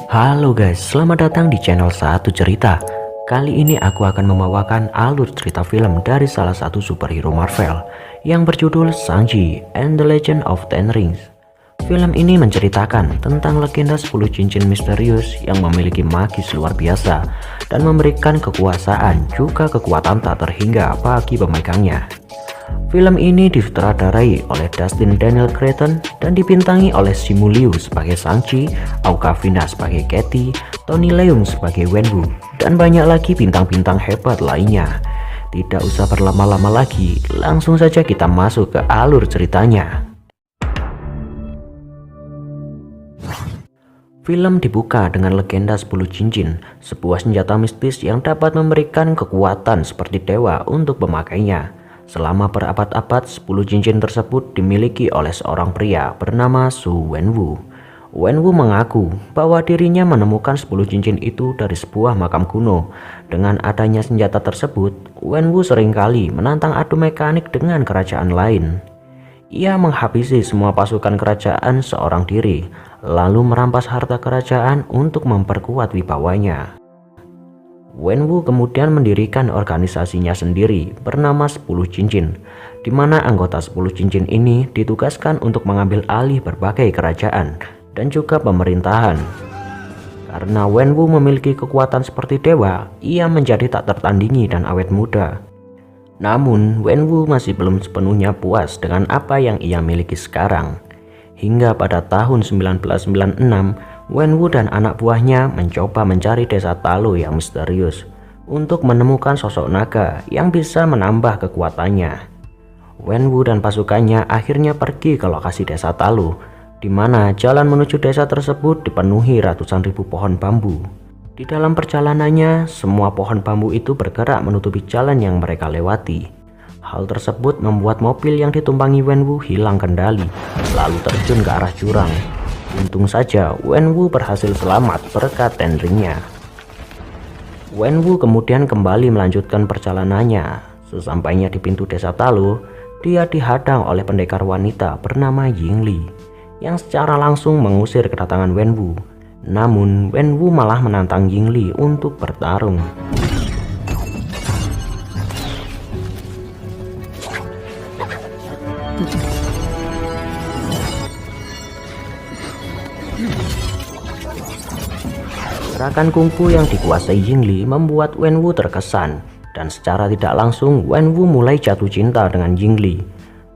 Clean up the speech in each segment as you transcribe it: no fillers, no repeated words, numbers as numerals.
Halo guys, selamat datang di channel Satu Cerita. Kali ini aku akan membawakan alur cerita film dari salah satu superhero Marvel yang berjudul Shang-Chi and the Legend of Ten Rings. Film ini menceritakan tentang legenda 10 cincin misterius yang memiliki magis luar biasa dan memberikan kekuasaan juga kekuatan tak terhingga bagi pemegangnya. Film ini disutradarai oleh Dustin Daniel Cretton dan dibintangi oleh Simu Liu sebagai Shang-Chi, Awkwafina sebagai Katie, Tony Leung sebagai Wenwu, dan banyak lagi bintang-bintang hebat lainnya. Tidak usah berlama-lama lagi, langsung saja kita masuk ke alur ceritanya. Film dibuka dengan legenda 10 cincin, sebuah senjata mistis yang dapat memberikan kekuatan seperti dewa untuk pemakainya. Selama berabad-abad, 10 cincin tersebut dimiliki oleh seorang pria bernama Su Wenwu. Wenwu mengaku bahwa dirinya menemukan 10 cincin itu dari sebuah makam kuno. Dengan adanya senjata tersebut, Wenwu seringkali menantang adu mekanik dengan kerajaan lain. Ia menghabisi semua pasukan kerajaan seorang diri, lalu merampas harta kerajaan untuk memperkuat wibawanya. Wenwu kemudian mendirikan organisasinya sendiri bernama 10 Cincin, di mana anggota 10 cincin ini ditugaskan untuk mengambil alih berbagai kerajaan dan juga pemerintahan. Karena Wenwu memiliki kekuatan seperti dewa, ia menjadi tak tertandingi dan awet muda. Namun, Wenwu masih belum sepenuhnya puas dengan apa yang ia miliki sekarang. Hingga pada tahun 1996, Wenwu dan anak buahnya mencoba mencari desa Talo yang misterius untuk menemukan sosok naga yang bisa menambah kekuatannya. Wenwu dan pasukannya akhirnya pergi ke lokasi desa Talo, di mana jalan menuju desa tersebut dipenuhi ratusan ribu pohon bambu. Di dalam perjalanannya, semua pohon bambu itu bergerak menutupi jalan yang mereka lewati. Hal tersebut membuat mobil yang ditumpangi Wenwu hilang kendali, lalu terjun ke arah jurang. Untung saja Wenwu berhasil selamat berkat Ten Ring-nya. Wenwu kemudian kembali melanjutkan perjalanannya. Sesampainya di pintu desa Talo, dia dihadang oleh pendekar wanita bernama Yingli yang secara langsung mengusir kedatangan Wenwu. Namun Wenwu malah menantang Yingli untuk bertarung. Gerakan kungfu yang dikuasai Yingli membuat Wenwu terkesan, dan secara tidak langsung Wenwu mulai jatuh cinta dengan Yingli.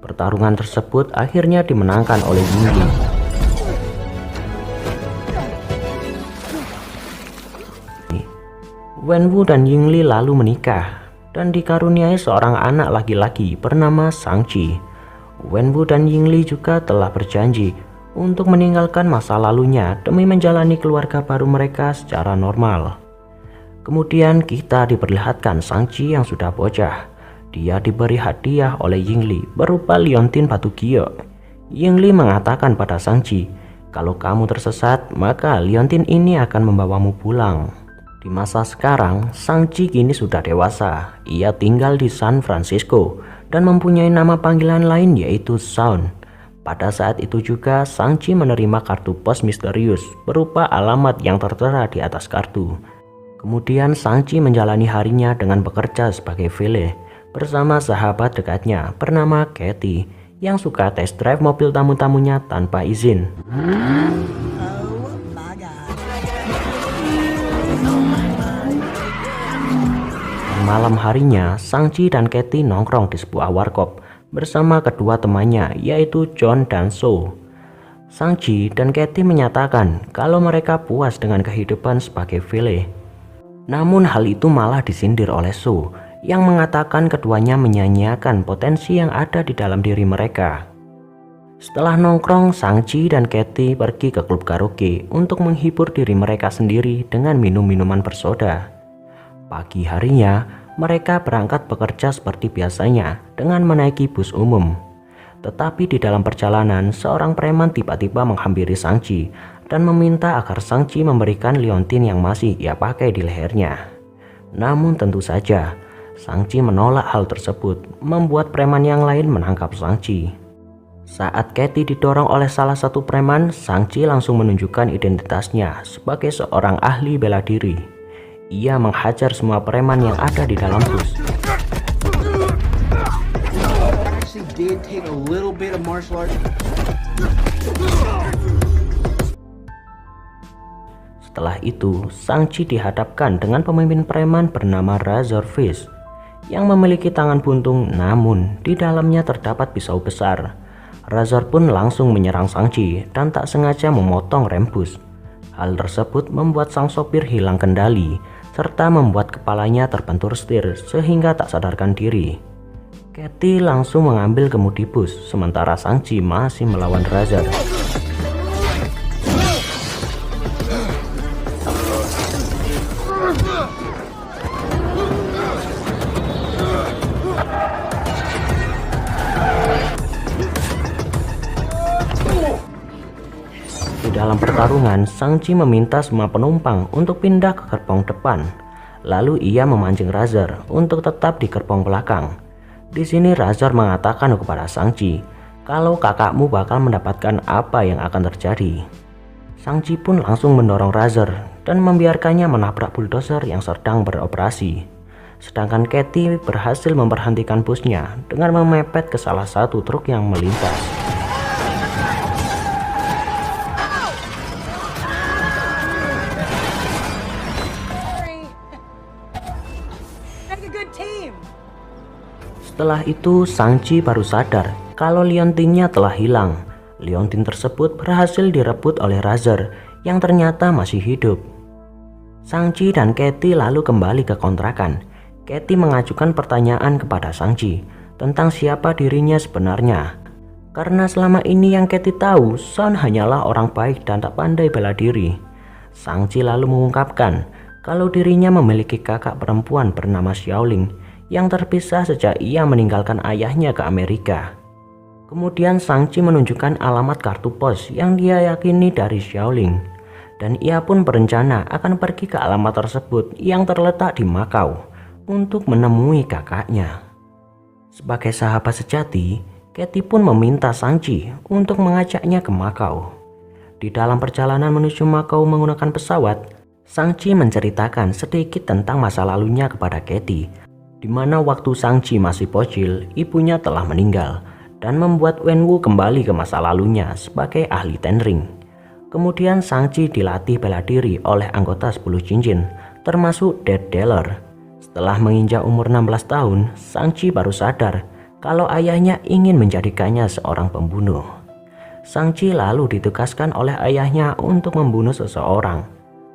Pertarungan tersebut akhirnya dimenangkan oleh Yingli. Wenwu dan Yingli lalu menikah dan dikaruniai seorang anak laki-laki bernama Shang-Chi. Wenwu dan Yingli juga telah berjanji untuk meninggalkan masa lalunya demi menjalani keluarga baru mereka secara normal. Kemudian kita diperlihatkan Shang-Chi yang sudah bocah. Dia diberi hadiah oleh Yingli berupa liontin batu giok. Yingli mengatakan pada Shang-Chi, kalau kamu tersesat, maka liontin ini akan membawamu pulang. Di masa sekarang, Shang-Chi kini sudah dewasa. Ia tinggal di San Francisco dan mempunyai nama panggilan lain yaitu Shaun. Pada saat itu juga Shang-Chi menerima kartu pos misterius berupa alamat yang tertera di atas kartu. Kemudian Shang-Chi menjalani harinya dengan bekerja sebagai valet bersama sahabat dekatnya bernama Katie yang suka test drive mobil tamu-tamunya tanpa izin. Malam harinya, Shang-Chi dan Katie nongkrong di sebuah warkop bersama kedua temannya yaitu John dan So. Shang-Chi dan Katie menyatakan kalau mereka puas dengan kehidupan sebagai valet. Namun hal itu malah disindir oleh So yang mengatakan keduanya menyanyiakan potensi yang ada di dalam diri mereka. Setelah nongkrong, Shang-Chi dan Katie pergi ke klub karaoke untuk menghibur diri mereka sendiri dengan minum minuman bersoda. Pagi harinya, mereka berangkat bekerja seperti biasanya dengan menaiki bus umum. Tetapi di dalam perjalanan, seorang preman tiba-tiba menghampiri Shang-Chi dan meminta agar Shang-Chi memberikan liontin yang masih ia pakai di lehernya. Namun tentu saja, Shang-Chi menolak hal tersebut, membuat preman yang lain menangkap Shang-Chi. Saat Katie didorong oleh salah satu preman, Shang-Chi langsung menunjukkan identitasnya sebagai seorang ahli bela diri. Ia menghajar semua preman yang ada di dalam bus. Setelah itu, Shang-Chi dihadapkan dengan pemimpin preman bernama Razor Fist yang memiliki tangan buntung, namun di dalamnya terdapat pisau besar. Razor pun langsung menyerang Shang-Chi dan tak sengaja memotong rem bus. Hal tersebut membuat sang sopir hilang kendali serta membuat kepalanya terbentur setir sehingga tak sadarkan diri. Katie langsung mengambil kemudi bus sementara Shang-Chi masih melawan Razor. Di dalam pertarungan, Shang-Chi meminta semua penumpang untuk pindah ke gerbong depan. Lalu ia memancing Razor untuk tetap di gerbong belakang. Di sini Razor mengatakan kepada Shang-Chi kalau kakakmu bakal mendapatkan apa yang akan terjadi. Shang-Chi pun langsung mendorong Razor dan membiarkannya menabrak bulldozer yang sedang beroperasi. Sedangkan Katie berhasil memberhentikan busnya dengan memepet ke salah satu truk yang melintas. Setelah itu, Shang-Chi baru sadar kalau liontinnya telah hilang. Liontin tersebut berhasil direbut oleh Razor yang ternyata masih hidup. Shang-Chi dan Katie lalu kembali ke kontrakan. Katie mengajukan pertanyaan kepada Shang-Chi tentang siapa dirinya sebenarnya. Karena selama ini yang Katie tahu, Son hanyalah orang baik dan tak pandai bela diri. Shang-Chi lalu mengungkapkan kalau dirinya memiliki kakak perempuan bernama Xiaoling yang terpisah sejak ia meninggalkan ayahnya ke Amerika. Kemudian Shang-Chi menunjukkan alamat kartu pos yang dia yakini dari Xiaoling, dan ia pun berencana akan pergi ke alamat tersebut yang terletak di Makau untuk menemui kakaknya. Sebagai sahabat sejati, Katie pun meminta Shang-Chi untuk mengajaknya ke Makau. Di dalam perjalanan menuju Makau menggunakan pesawat, Shang-Chi menceritakan sedikit tentang masa lalunya kepada Katie, di mana waktu Shang-Chi masih bocil, ibunya telah meninggal dan membuat Wenwu kembali ke masa lalunya sebagai ahli Ten Ring. Kemudian Shang-Chi dilatih bela diri oleh anggota 10 cincin, termasuk Death Dealer. Setelah menginjak umur 16 tahun, Shang-Chi baru sadar kalau ayahnya ingin menjadikannya seorang pembunuh. Shang-Chi lalu ditugaskan oleh ayahnya untuk membunuh seseorang,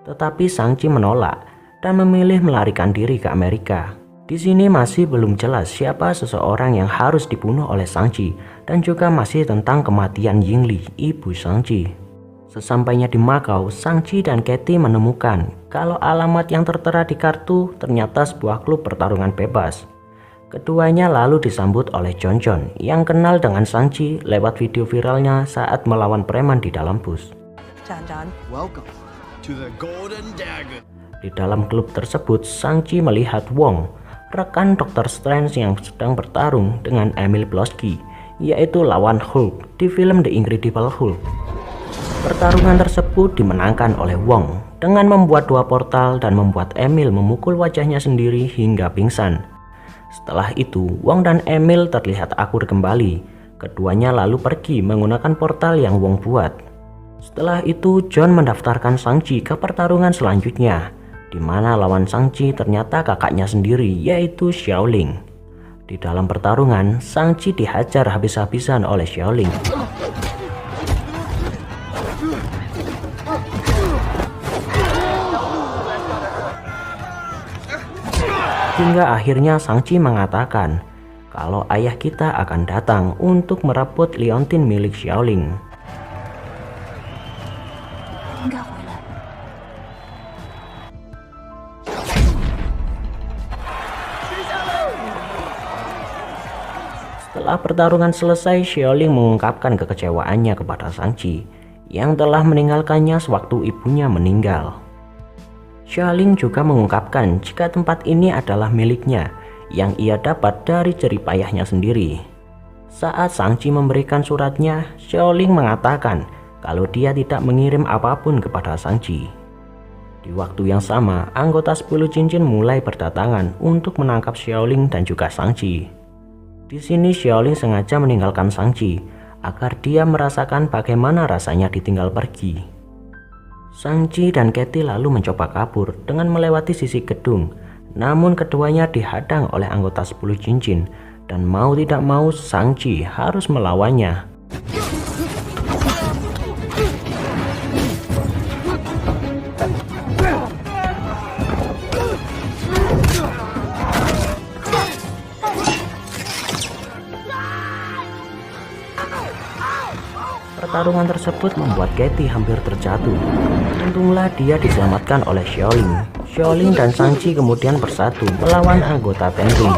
tetapi Shang-Chi menolak dan memilih melarikan diri ke Amerika. Di sini masih belum jelas siapa seseorang yang harus dibunuh oleh Shang-Chi dan juga masih tentang kematian Yingli, ibu Shang-Chi. Sesampainya di Makau, Shang-Chi dan Katie menemukan kalau alamat yang tertera di kartu ternyata sebuah klub pertarungan bebas. Keduanya lalu disambut oleh John yang kenal dengan Shang-Chi lewat video viralnya saat melawan preman di dalam bus. Welcome to the Golden Dagger. Di dalam klub tersebut, Shang-Chi melihat Wong, rekan Dr. Strange yang sedang bertarung dengan Emil Blonsky, yaitu lawan Hulk di film The Incredible Hulk. Pertarungan tersebut dimenangkan oleh Wong dengan membuat 2 portal dan membuat Emil memukul wajahnya sendiri hingga pingsan. Setelah itu, Wong dan Emil terlihat akur kembali. Keduanya lalu pergi menggunakan portal yang Wong buat. Setelah itu, John mendaftarkan Shang-Chi ke pertarungan selanjutnya, di mana lawan Shang-Chi ternyata kakaknya sendiri, yaitu Xiaoling. Di dalam pertarungan, Shang-Chi dihajar habis-habisan oleh Xiaoling. Hingga akhirnya Shang-Chi mengatakan kalau ayah kita akan datang untuk merebut liontin milik Xiaoling. Setelah pertarungan selesai, Xiaoling mengungkapkan kekecewaannya kepada Shang-Chi yang telah meninggalkannya sewaktu ibunya meninggal. Xiaoling juga mengungkapkan jika tempat ini adalah miliknya yang ia dapat dari jerih payahnya sendiri. Saat Shang-Chi memberikan suratnya, Xiaoling mengatakan kalau dia tidak mengirim apapun kepada Shang-Chi. Di waktu yang sama, anggota 10 cincin mulai berdatangan untuk menangkap Xiaoling dan juga Shang-Chi. Di sini Xiaoling sengaja meninggalkan Shang-Chi agar dia merasakan bagaimana rasanya ditinggal pergi. Shang-Chi dan Katie lalu mencoba kabur dengan melewati sisi gedung, namun keduanya dihadang oleh anggota 10 cincin dan mau tidak mau Shang-Chi harus melawannya. Pertarungan tersebut membuat Katie hampir terjatuh. Untunglah dia diselamatkan oleh Xiaoling. Xiaoling dan Shang-Chi kemudian bersatu melawan anggota Ten Ring.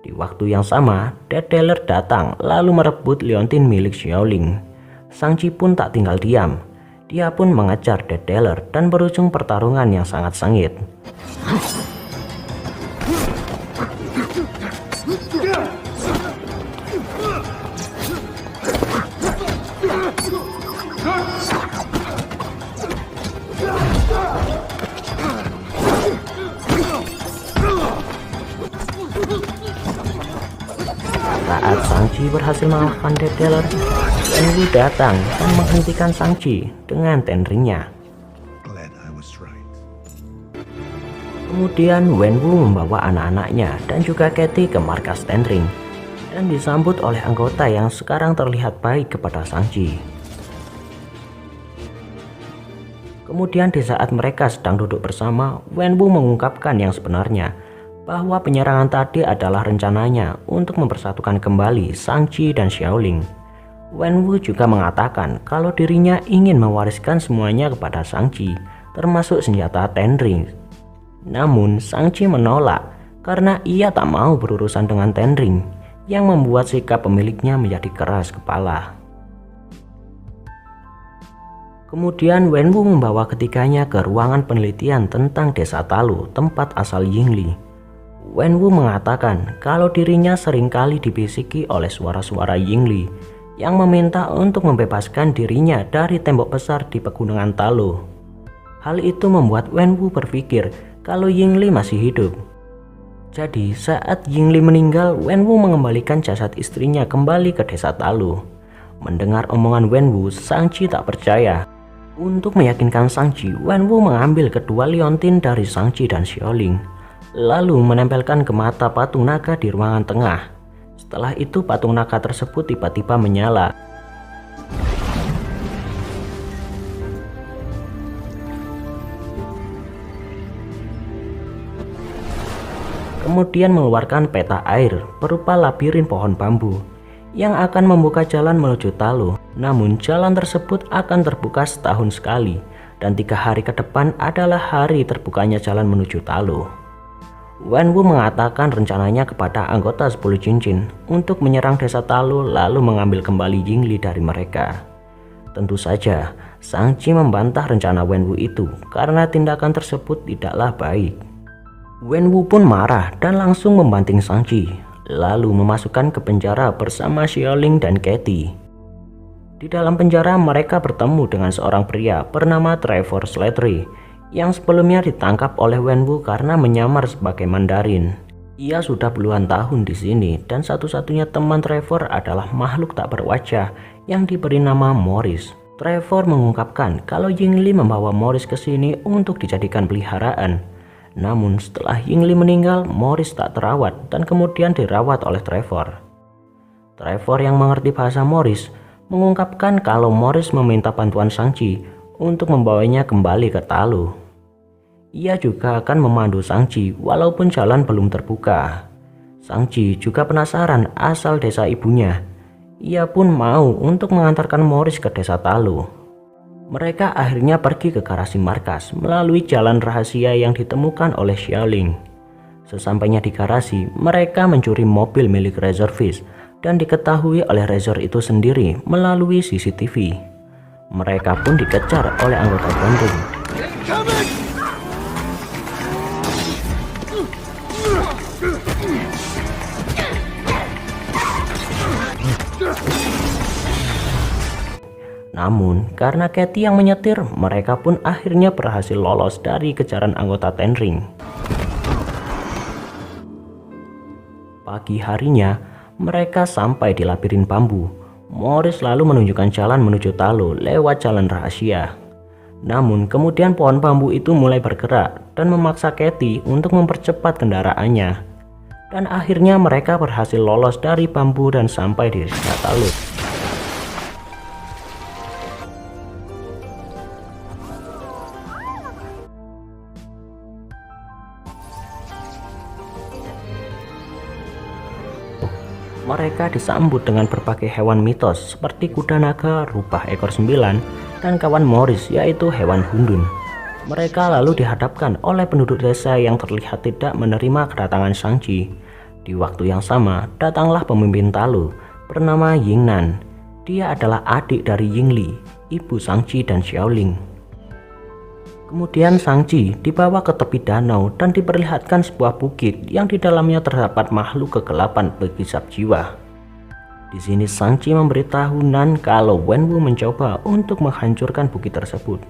Di waktu yang sama, Detailer datang lalu merebut liontin milik Xiaoling. Shang-Chi pun tak tinggal diam. Dia pun mengejar Detailer dan berujung pertarungan yang sangat sengit. Saat Shang-Chi berhasil mengalahkan Detailer, Wen Wu datang dan menghentikan Shang-Chi dengan Ten Ring-nya. Kemudian Wen Wu membawa anak-anaknya dan juga Katie ke markas Ten Ring dan disambut oleh anggota yang sekarang terlihat baik kepada Shang-Chi. Kemudian di saat mereka sedang duduk bersama, Wen Wu mengungkapkan yang sebenarnya, bahwa penyerangan tadi adalah rencananya untuk mempersatukan kembali Shang-Chi dan Xiaoling. Wen Wu juga mengatakan kalau dirinya ingin mewariskan semuanya kepada Shang-Chi, termasuk senjata Ten Ring. Namun Shang-Chi menolak karena ia tak mau berurusan dengan Ten Ring, yang membuat sikap pemiliknya menjadi keras kepala. Kemudian Wen Wu membawa ketiganya ke ruangan penelitian tentang desa Talu, tempat asal Yingli. Wen Wu mengatakan kalau dirinya seringkali dibisiki oleh suara-suara Yingli yang meminta untuk membebaskan dirinya dari tembok besar di pegunungan Talu. Hal itu membuat Wen Wu berpikir kalau Yingli masih hidup. Jadi saat Yingli meninggal, Wen Wu mengembalikan jasad istrinya kembali ke desa Talu. Mendengar omongan Wen Wu, Shang-Chi tak percaya. Untuk meyakinkan Shang-Chi, Wen Wu mengambil kedua liontin dari Shang-Chi dan Xiaoling, lalu menempelkan ke mata patung naga di ruangan tengah. Setelah itu patung naga tersebut tiba-tiba menyala. Kemudian mengeluarkan peta air berupa labirin pohon bambu yang akan membuka jalan menuju Talu. Namun jalan tersebut akan terbuka setahun sekali, dan 3 hari ke depan adalah hari terbukanya jalan menuju Talu. Wen Wu mengatakan rencananya kepada anggota 10 cincin untuk menyerang desa Talu lalu mengambil kembali Yingli dari mereka. Tentu saja Shang-Chi membantah rencana Wen Wu itu karena tindakan tersebut tidaklah baik. Wen Wu pun marah dan langsung membanting Shang-Chi, lalu memasukkan ke penjara bersama Xiaoling dan Katie. Di dalam penjara mereka bertemu dengan seorang pria bernama Trevor Slattery yang sebelumnya ditangkap oleh Wen Wu karena menyamar sebagai Mandarin. Ia sudah puluhan tahun di sini dan satu-satunya teman Trevor adalah makhluk tak berwajah yang diberi nama Morris. Trevor mengungkapkan kalau Yingli membawa Morris ke sini untuk dijadikan peliharaan. Namun setelah Yingli meninggal, Morris tak terawat dan kemudian dirawat oleh Trevor. Trevor yang mengerti bahasa Morris mengungkapkan kalau Morris meminta bantuan Shang-Chi untuk membawanya kembali ke Talu. Ia juga akan memandu Shang-Chi walaupun jalan belum terbuka. Shang-Chi juga penasaran asal desa ibunya. Ia pun mau untuk mengantarkan Morris ke desa Talu. Mereka akhirnya pergi ke garasi markas melalui jalan rahasia yang ditemukan oleh Xiaoling. Sesampainya di garasi, mereka mencuri mobil milik Razorfish dan diketahui oleh Razor itu sendiri melalui CCTV. Mereka pun dikejar oleh anggota Bonding. Namun, karena Katie yang menyetir, mereka pun akhirnya berhasil lolos dari kejaran anggota Ten Ring. Pagi harinya, mereka sampai di labirin bambu. Morris lalu menunjukkan jalan menuju Talo lewat jalan rahasia. Namun, kemudian pohon bambu itu mulai bergerak dan memaksa Katie untuk mempercepat kendaraannya. Dan akhirnya mereka berhasil lolos dari bambu dan sampai di desa Talo. Mereka disambut dengan berbagai hewan mitos seperti kuda naga, rubah ekor 9, dan kawan Morris yaitu hewan hundun. Mereka lalu dihadapkan oleh penduduk desa yang terlihat tidak menerima kedatangan Shang-Chi. Di waktu yang sama, datanglah pemimpin Talo bernama Yingnan. Dia adalah adik dari Yingli, ibu Shang-Chi dan Xiaoling. Kemudian Shang-Chi dibawa ke tepi danau dan diperlihatkan sebuah bukit yang di dalamnya terdapat makhluk kegelapan penghisap jiwa. Di sini Shang-Chi memberitahu Nan kalau Wenwu mencoba untuk menghancurkan bukit tersebut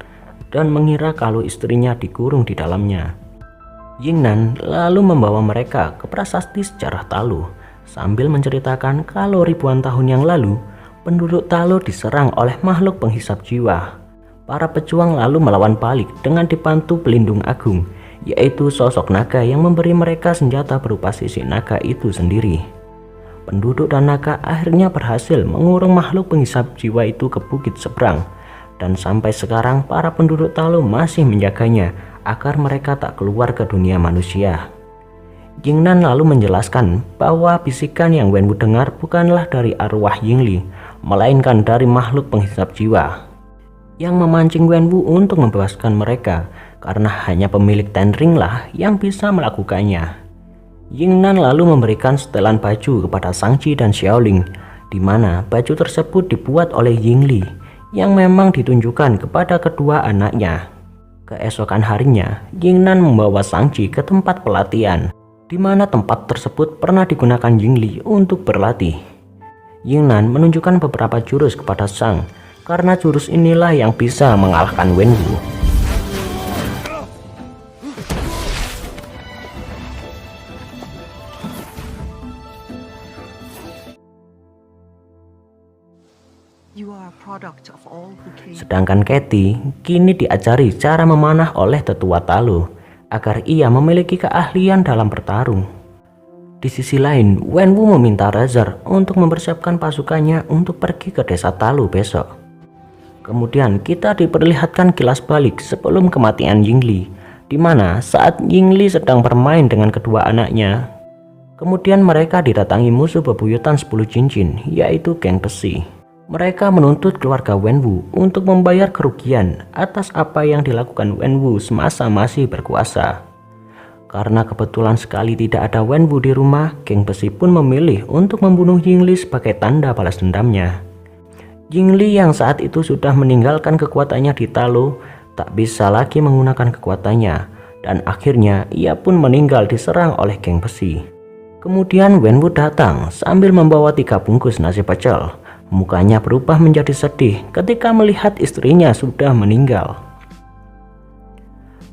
dan mengira kalau istrinya dikurung di dalamnya. Yingnan lalu membawa mereka ke prasasti sejarah Talo sambil menceritakan kalau ribuan tahun yang lalu penduduk Talo diserang oleh makhluk penghisap jiwa. Para pejuang lalu melawan balik dengan dibantu pelindung agung, yaitu sosok naga yang memberi mereka senjata berupa sisik naga itu sendiri. Penduduk dan naga akhirnya berhasil mengurung makhluk penghisap jiwa itu ke bukit seberang, dan sampai sekarang para penduduk Talo masih menjaganya agar mereka tak keluar ke dunia manusia. Yingnan lalu menjelaskan bahwa bisikan yang Wenwu dengar bukanlah dari arwah Yingli, melainkan dari makhluk penghisap jiwa yang memancing Wenwu untuk membebaskan mereka, karena hanya pemilik Ten Ring lah yang bisa melakukannya. Yingnan lalu memberikan setelan baju kepada Shang-Chi dan Xiaoling, di mana baju tersebut dibuat oleh Yingli yang memang ditunjukkan kepada kedua anaknya. Keesokan harinya, Yingnan membawa Shang-Chi ke tempat pelatihan, di mana tempat tersebut pernah digunakan Yingli untuk berlatih. Yingnan menunjukkan beberapa jurus kepada Shang, karena jurus inilah yang bisa mengalahkan Wenwu. Sedangkan Katie kini diajari cara memanah oleh tetua Talo agar ia memiliki keahlian dalam bertarung. Di sisi lain, Wenwu meminta Razor untuk mempersiapkan pasukannya untuk pergi ke desa Talo besok. Kemudian kita diperlihatkan kilas balik sebelum kematian Yingli, di mana saat Yingli sedang bermain dengan kedua anaknya. Kemudian mereka didatangi musuh bebuyutan 10 cincin, yaitu geng besi. Mereka menuntut keluarga Wenwu untuk membayar kerugian atas apa yang dilakukan Wenwu semasa masih berkuasa. Karena kebetulan sekali tidak ada Wenwu di rumah, geng besi pun memilih untuk membunuh Yingli sebagai tanda balas dendamnya. Yingli yang saat itu sudah meninggalkan kekuatannya di Talo tak bisa lagi menggunakan kekuatannya, dan akhirnya ia pun meninggal diserang oleh geng besi. Kemudian Wenwu datang sambil membawa 3 bungkus nasi pecel. Mukanya berubah menjadi sedih ketika melihat istrinya sudah meninggal.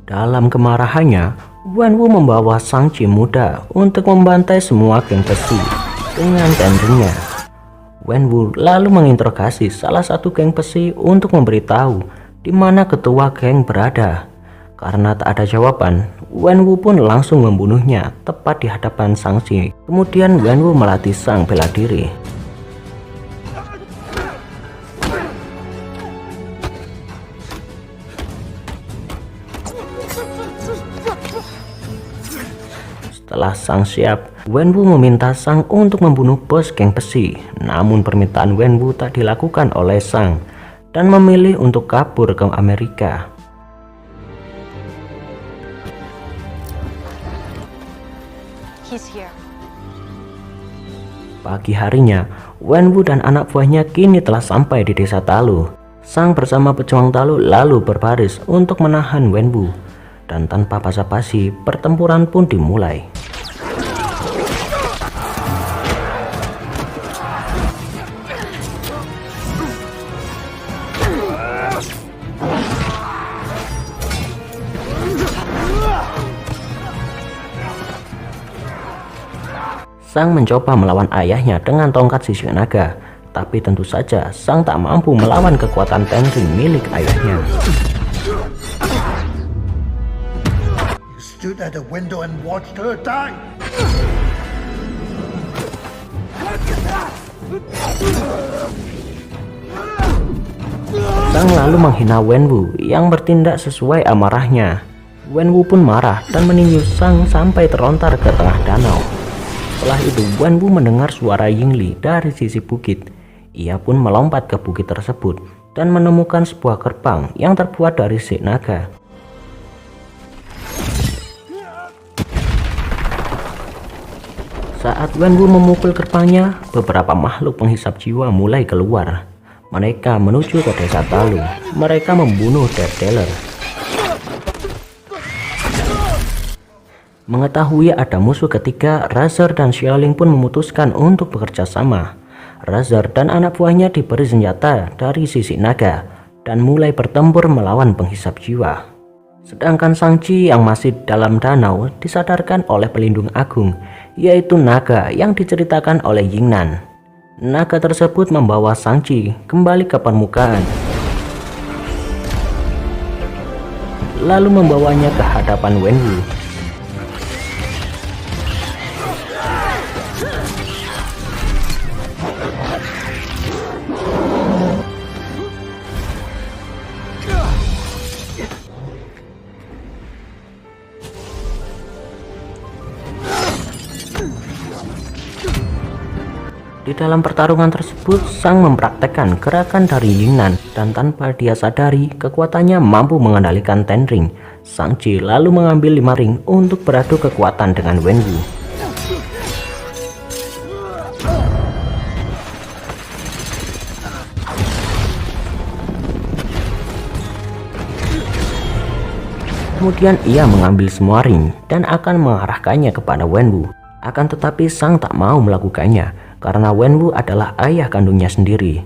Dalam kemarahannya, Wenwu membawa Shang-Chi muda untuk membantai semua geng besi dengan Ten Ring-nya. Wenwu lalu menginterogasi salah satu geng besi untuk memberitahu di mana ketua geng berada. Karena tak ada jawaban, Wenwu pun langsung membunuhnya tepat di hadapan Shang-Chi. Kemudian Wenwu melatih sang bela diri. Setelah Shang siap, Wenwu meminta Shang untuk membunuh bos geng besi. Namun permintaan Wenwu tak dilakukan oleh Shang dan memilih untuk kabur ke Amerika. Pagi harinya, Wenwu dan anak buahnya kini telah sampai di desa Talo. Shang bersama pejuang Talo lalu berbaris untuk menahan Wenwu. Dan tanpa basa-basi, pertempuran pun dimulai. Sang mencoba melawan ayahnya dengan tongkat sisik naga, tapi tentu saja Sang tak mampu melawan kekuatan Ten Ring milik ayahnya. You stood at the window and watched her die. Sang lalu menghina Wenwu yang bertindak sesuai amarahnya. Wenwu pun marah dan meninju Sang sampai terlontar ke tengah danau. Setelah itu Wenwu mendengar suara Yingli dari sisi bukit. Ia pun melompat ke bukit tersebut dan menemukan sebuah gerbang yang terbuat dari sik naga. Saat Wenwu memukul gerbangnya, beberapa makhluk penghisap jiwa mulai keluar. Mereka menuju ke desa Talu. Mereka membunuh Death Dealer. Mengetahui ada musuh ketiga, Razer dan Xiaoling pun memutuskan untuk bekerja sama. Razer dan anak buahnya diberi senjata dari sisik naga dan mulai bertempur melawan penghisap jiwa. Sedangkan Shang-Chi yang masih dalam danau disadarkan oleh pelindung agung, yaitu naga yang diceritakan oleh Yingnan. Naga tersebut membawa Shang-Chi kembali ke permukaan, lalu membawanya ke hadapan Wenwu. Di dalam pertarungan tersebut, Sang mempraktekkan gerakan dari Yingnan dan tanpa dia sadari, kekuatannya mampu mengendalikan Ten Ring. Shang-Chi lalu mengambil 5 ring untuk beradu kekuatan dengan Wenwu. Kemudian ia mengambil semua ring dan akan mengarahkannya kepada Wenwu. Akan tetapi Sang tak mau melakukannya karena Wenwu adalah ayah kandungnya sendiri.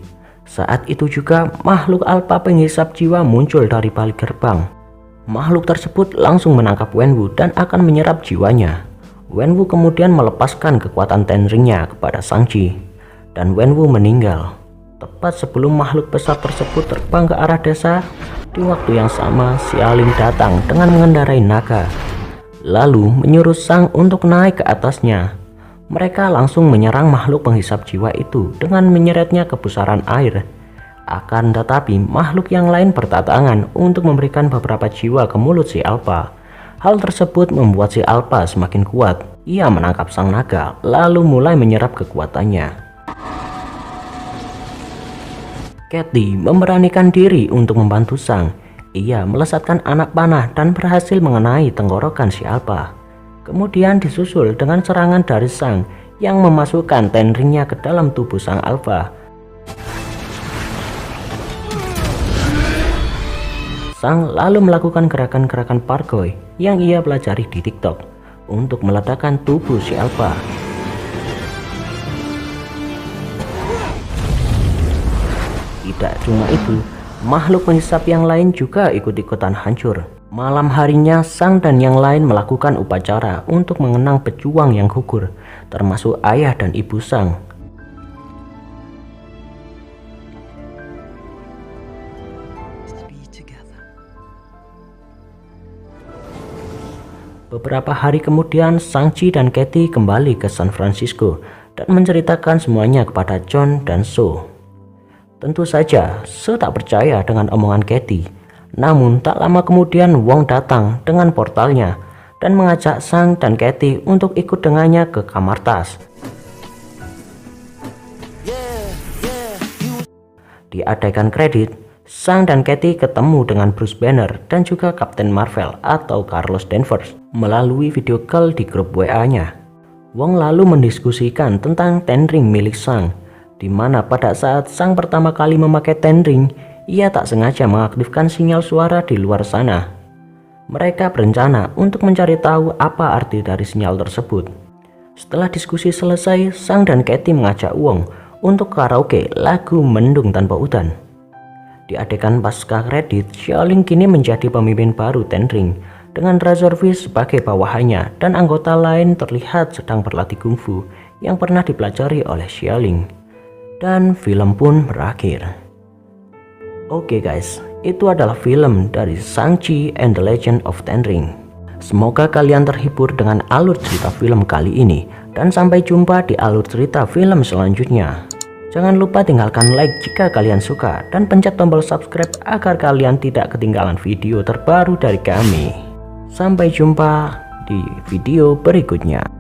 Saat itu juga makhluk alpha penghisap jiwa muncul dari balik gerbang. Makhluk tersebut langsung menangkap Wenwu dan akan menyerap jiwanya. Wenwu kemudian melepaskan kekuatan Ten Ring-nya kepada Shang-Chi dan Wenwu meninggal. Tepat sebelum makhluk besar tersebut terbang ke arah desa, di waktu yang sama Xiaoling datang dengan mengendarai naga, lalu menyuruh Sang untuk naik ke atasnya. Mereka langsung menyerang makhluk penghisap jiwa itu dengan menyeretnya ke pusaran air. Akan tetapi makhluk yang lain berdatangan untuk memberikan beberapa jiwa ke mulut si Alpha. Hal tersebut membuat si Alpha semakin kuat. Ia menangkap sang naga lalu mulai menyerap kekuatannya. Katy memberanikan diri untuk membantu Sang. Ia melesatkan anak panah dan berhasil mengenai tenggorokan si Alpha. Kemudian disusul dengan serangan dari Sang yang memasukkan Ten Ring-nya ke dalam tubuh sang Alpha. Sang lalu melakukan gerakan-gerakan parkour yang ia pelajari di TikTok untuk meledakkan tubuh si Alpha. Tidak cuma itu, makhluk penghisap yang lain juga ikut-ikutan hancur. Malam harinya, Sang dan yang lain melakukan upacara untuk mengenang pejuang yang gugur, termasuk ayah dan ibu Sang. Beberapa hari kemudian, Shang-Chi dan Katy kembali ke San Francisco dan menceritakan semuanya kepada John dan So. Tentu saja, So tak percaya dengan omongan Katy. Namun tak lama kemudian Wong datang dengan portalnya dan mengajak Sang dan Katy untuk ikut dengannya ke kamar tas. Di adegan kredit, Sang dan Katy ketemu dengan Bruce Banner dan juga Captain Marvel atau Carlos Danvers melalui video call di grup WA-nya. Wong lalu mendiskusikan tentang Ten Ring milik Sang, di mana pada saat Sang pertama kali memakai Ten Ring, ia tak sengaja mengaktifkan sinyal suara di luar sana. Mereka berencana untuk mencari tahu apa arti dari sinyal tersebut. Setelah diskusi selesai, Sang dan Katy mengajak Wong untuk karaoke lagu Mendung Tanpa Udan. Di adegan pasca kredit, Xiaoling kini menjadi pemimpin baru Ten Ring dengan Razorfish sebagai bawahannya dan anggota lain terlihat sedang berlatih kungfu, yang pernah dipelajari oleh Xialing. Dan film pun berakhir. Oke guys, itu adalah film dari Shang-Chi and the Legend of Ten Rings. Semoga kalian terhibur dengan alur cerita film kali ini. Dan sampai jumpa di alur cerita film selanjutnya. Jangan lupa tinggalkan like jika kalian suka. Dan pencet tombol subscribe agar kalian tidak ketinggalan video terbaru dari kami. Sampai jumpa di video berikutnya.